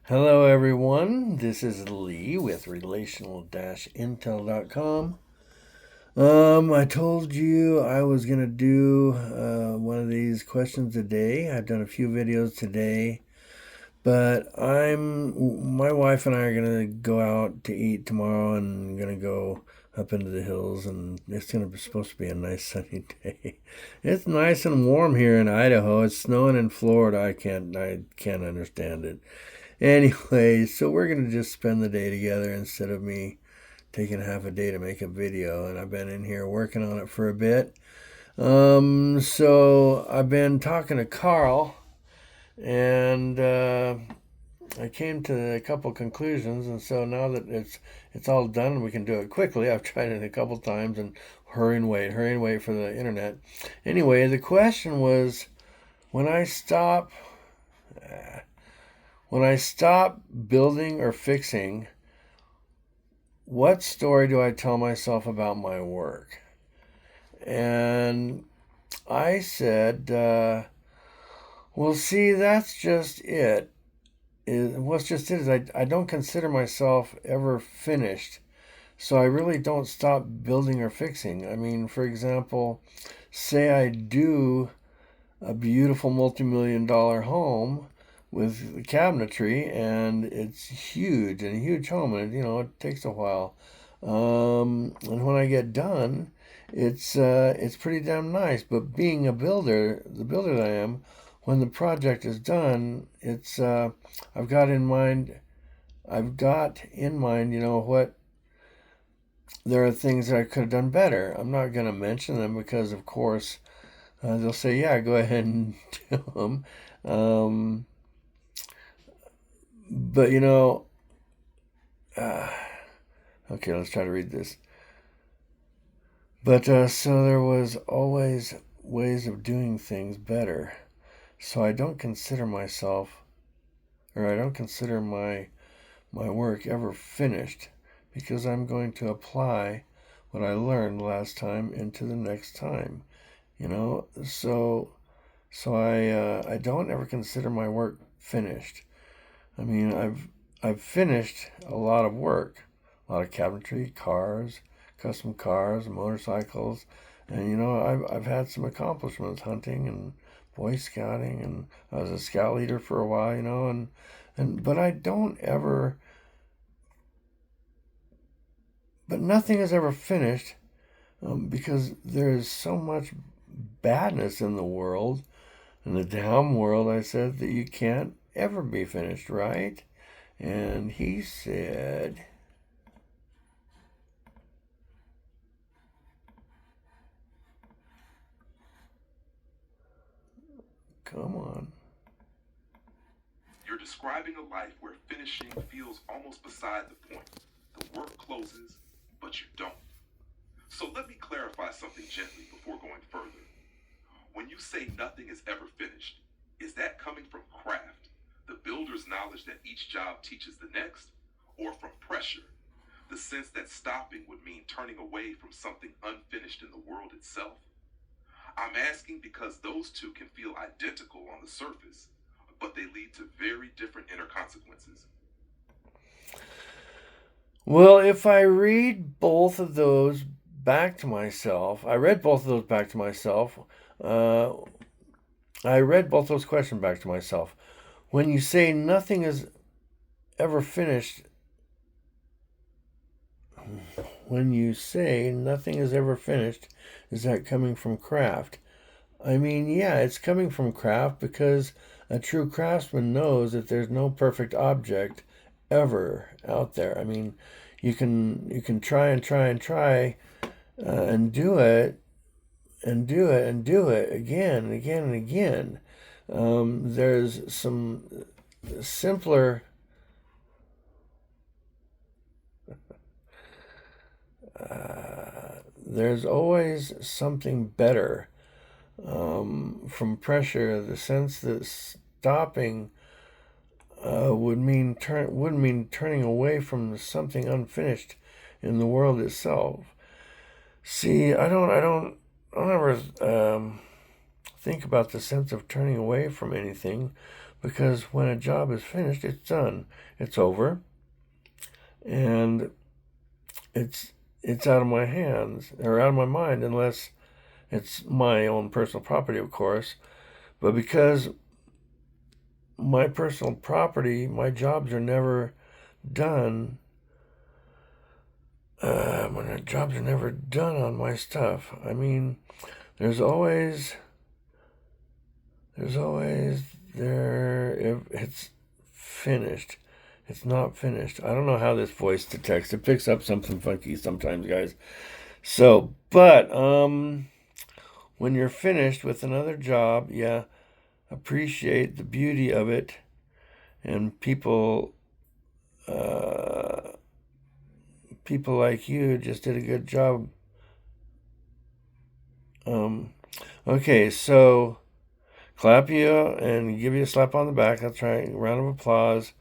Hello, everyone. This is Lee with relational-intel.com. I told you I was going to do one of these questions a day. I've done a few videos today, but my wife and I are going to go out to eat tomorrow and going to go up into the hills, and it's going to be supposed to be a nice sunny day. It's nice and warm here in Idaho. It's snowing in Florida. I can't understand it. Anyway, so we're going to just spend the day together instead of me taking half a day to make a video. And I've been in here working on it for a bit. So I've been talking to Carl, and I came to a couple conclusions. And so now that it's all done and we can do it quickly, I've tried it a couple times and hurry and wait for the internet. Anyway, the question was when I stop. When I stop building or fixing, what story do I tell myself about my work? And I said, well, see, that's just it. What's just it is I don't consider myself ever finished. So I really don't stop building or fixing. I mean, for example, say I do a beautiful multi-million-dollar home with cabinetry, and it's huge and a huge home, and it takes a while. And when I get done, it's pretty damn nice. But being a builder, the builder that I am, when the project is done, it's I've got in mind, what there are things that I could have done better. I'm not going to mention them because, of course, they'll say, "Yeah, go ahead and do them." But uh, okay, let's try to read this. But so there was always ways of doing things better. So I don't consider myself, or I don't consider my work ever finished, because I'm going to apply what I learned last time into the next time. So I don't ever consider my work finished. I mean, I've finished a lot of work, a lot of cabinetry, cars, custom cars, motorcycles, and I've had some accomplishments hunting and Boy Scouting, and I was a scout leader for a while, and but I don't ever, but nothing is ever finished, because there is so much badness in the world, in the down world. I said that you can't ever be finished, right? And he said, come on. You're describing a life where finishing feels almost beside the point. The work closes, but you don't. So let me clarify something gently before going further. When you say nothing is ever finished, is that coming from craft, the builder's knowledge that each job teaches the next, or from pressure, the sense that stopping would mean turning away from something unfinished in the world itself? I'm asking because those two can feel identical on the surface, but they lead to very different inner consequences. Well, if I read both of those back to myself, I read both of those back to myself. Uh, I read both those questions back to myself. When you say nothing is ever finished, when you say nothing is ever finished, is that coming from craft? I mean, yeah, it's coming from craft because a true craftsman knows that there's no perfect object ever out there. I mean, you can try and try and try, and do it and do it and do it again and again and again. There's some simpler. There's always something better, from pressure. The sense that stopping would mean turning away from something unfinished in the world itself. See, I don't ever think about the sense of turning away from anything, because when a job is finished, it's done. It's over, and it's out of my hands or out of my mind unless it's my own personal property, of course. But because my personal property, my jobs are never done. When the jobs are never done on my stuff, I mean, there's always there if it's finished. It's not finished. I don't know how this voice to text. It picks up something funky sometimes, guys. So, but when you're finished with another job, yeah, appreciate the beauty of it, and people like you just did a good job. Okay, so clap you and give you a slap on the back. That's right, round of applause.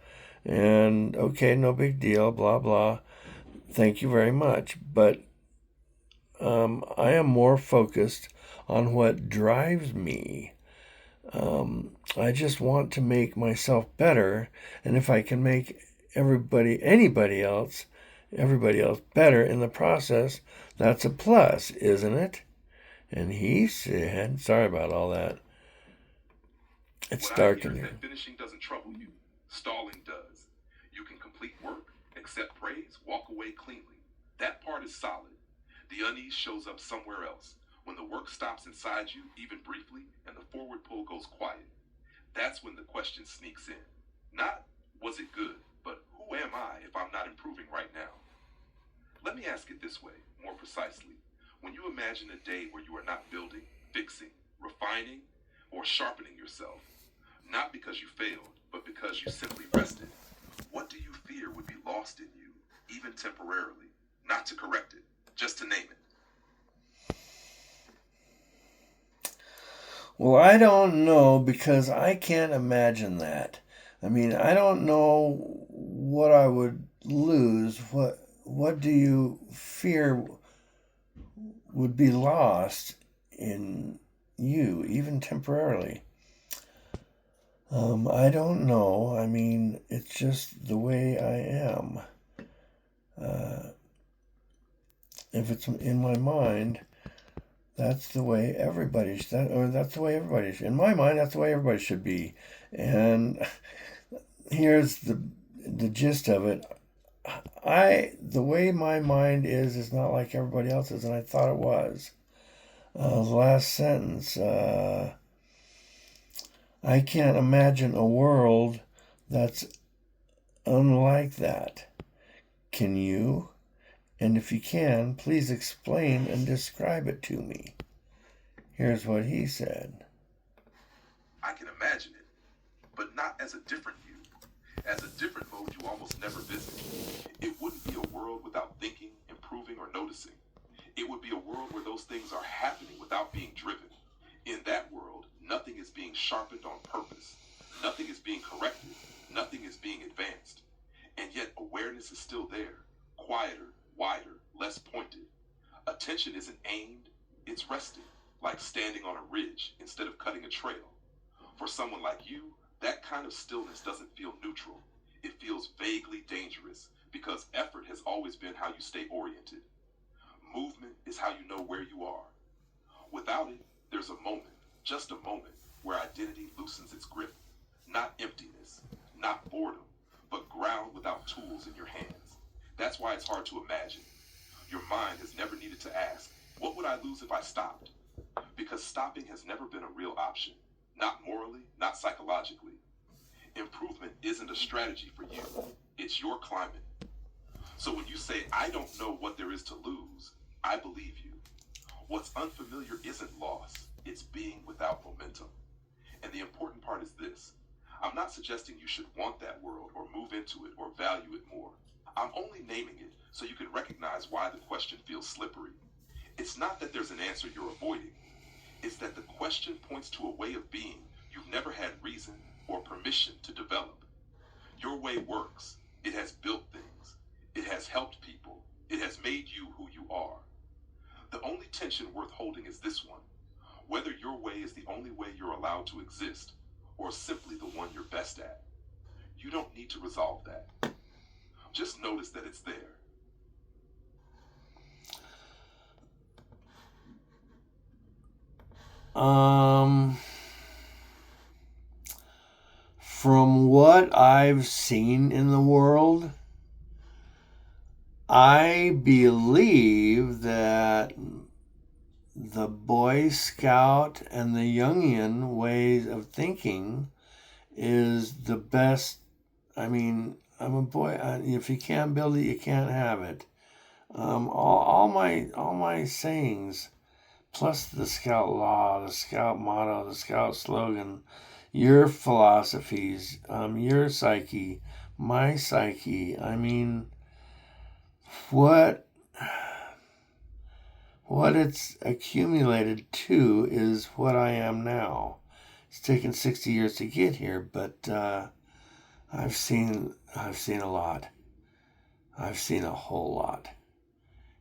And okay, no big deal, blah blah. Thank you very much. But I am more focused on what drives me. I just want to make myself better, and if I can make everybody else better in the process, that's a plus, isn't it? And he said, sorry about all that. It's What I dark hear in is here. that finishing doesn't trouble you. Stalling does. You can complete work, accept praise, walk away cleanly. That part is solid. The unease shows up somewhere else. When the work stops inside you, even briefly, and the forward pull goes quiet. That's when the question sneaks in. Not, was it good, but who am I if I'm not improving right now? Let me ask it this way, more precisely. When you imagine a day where you are not building, fixing, refining, or sharpening yourself, not because you failed, but because you simply rested, what do you fear would be lost in you, even temporarily? Not to correct it, just to name it. Well, I don't know because I can't imagine that. I mean, I don't know what I would lose. What do you fear would be lost in you, even temporarily? I don't know. I mean, it's just the way I am. Uh, if it's in my mind, that's the way that's the way everybody should. In my mind, that's the way everybody should be. And here's the gist of it. The way my mind is not like everybody else's, and I thought it was. The last sentence. I can't imagine a world that's unlike that. Can you? And if you can, please explain and describe it to me. Here's what he said. I can imagine it, but not as a different you. As a different mode you almost never visit. It wouldn't be a world without thinking, improving, or noticing. It would be a world where those things are happening without being driven. In that world, nothing is being sharpened on purpose. Nothing is being corrected. Nothing is being advanced. And yet awareness is still there, quieter, wider, less pointed. Attention isn't aimed, it's resting, like standing on a ridge instead of cutting a trail. For someone like you, that kind of stillness doesn't feel neutral. It feels vaguely dangerous because effort has always been how you stay oriented. Movement is how you know where you are. Without it, there's a moment, just a moment, where identity loosens its grip. Not emptiness, not boredom, but ground without tools in your hands. That's why it's hard to imagine. Your mind has never needed to ask, what would I lose if I stopped? Because stopping has never been a real option. Not morally, not psychologically. Improvement isn't a strategy for you. It's your climate. So when you say, I don't know what there is to lose, I believe you. What's unfamiliar isn't loss. It's being without momentum. And the important part is this. I'm not suggesting you should want that world or move into it or value it more. I'm only naming it so you can recognize why the question feels slippery. It's not that there's an answer you're avoiding. It's that the question points to a way of being you've never had reason or permission to develop. Your way works. It has built things. It has helped people. It has made you who you are. The only tension worth holding is this one. Whether your way is the only way you're allowed to exist, or simply the one you're best at. You don't need to resolve that. Just notice that it's there. From what I've seen in the world, I believe that the Boy Scout and the Jungian ways of thinking is the best. I mean, I'm a boy. If you can't build it, you can't have it. All my sayings, plus the Scout law, the Scout motto, the Scout slogan, your philosophies, your psyche, my psyche. I mean, what it's accumulated to is what I am now. It's taken 60 years to get here, but I've seen a lot. I've seen a whole lot.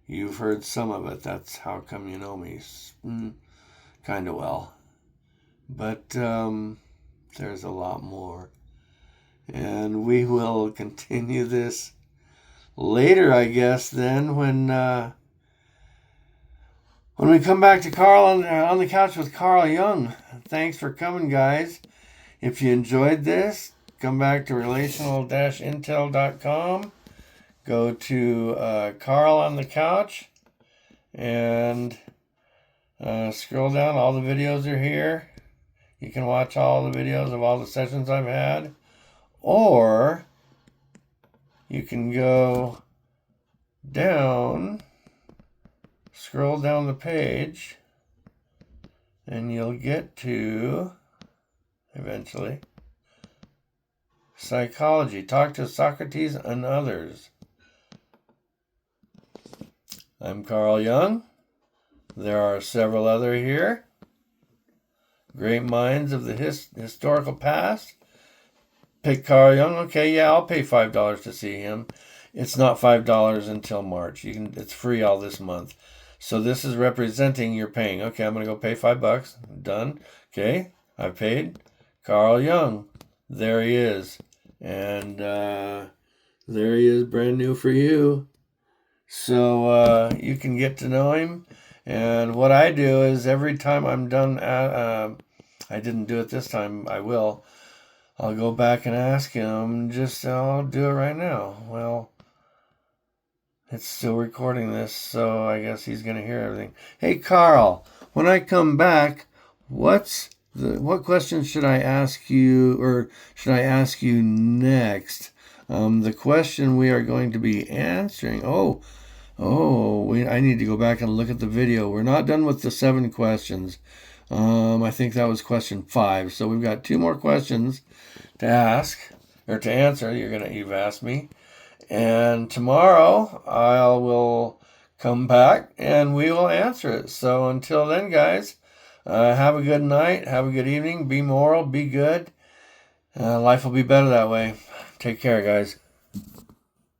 You've heard some of it. That's how come you know me kind of well. But there's a lot more. And we will continue this later, I guess, then when we come back to Carl on the couch with Carl Jung. Thanks for coming, guys. If you enjoyed this, come back to relational-intel.com. Go to Carl on the couch and scroll down. All the videos are here. You can watch all the videos of all the sessions I've had. Or you can go down, scroll down the page, and you'll get to, eventually, psychology. Talk to Socrates and others. I'm Carl Jung. There are several other here. Great minds of the historical past. Pick Carl Jung. Okay, yeah, I'll pay $5 to see him. It's not $5 until March. It's free all this month. So this is representing you're paying. Okay, I'm gonna go pay $5. Done. Okay, I paid. Carl Jung. There he is. And there he is, brand new for you. So you can get to know him. And what I do is every time I'm done, I didn't do it this time, I will. I'll go back and ask him, I'll do it right now. Well, it's still recording this, so I guess he's going to hear everything. Hey, Carl, when I come back, what questions should I ask you, or should I ask you next? The question we are going to be answering, I need to go back and look at the video. We're not done with the 7 questions. I think that was question 5. So we've got 2 more questions to ask, or to answer. You've asked me. And tomorrow I will come back and we will answer it. So until then, guys, have a good night, have a good evening, be moral, be good. Life will be better that way. Take care, guys.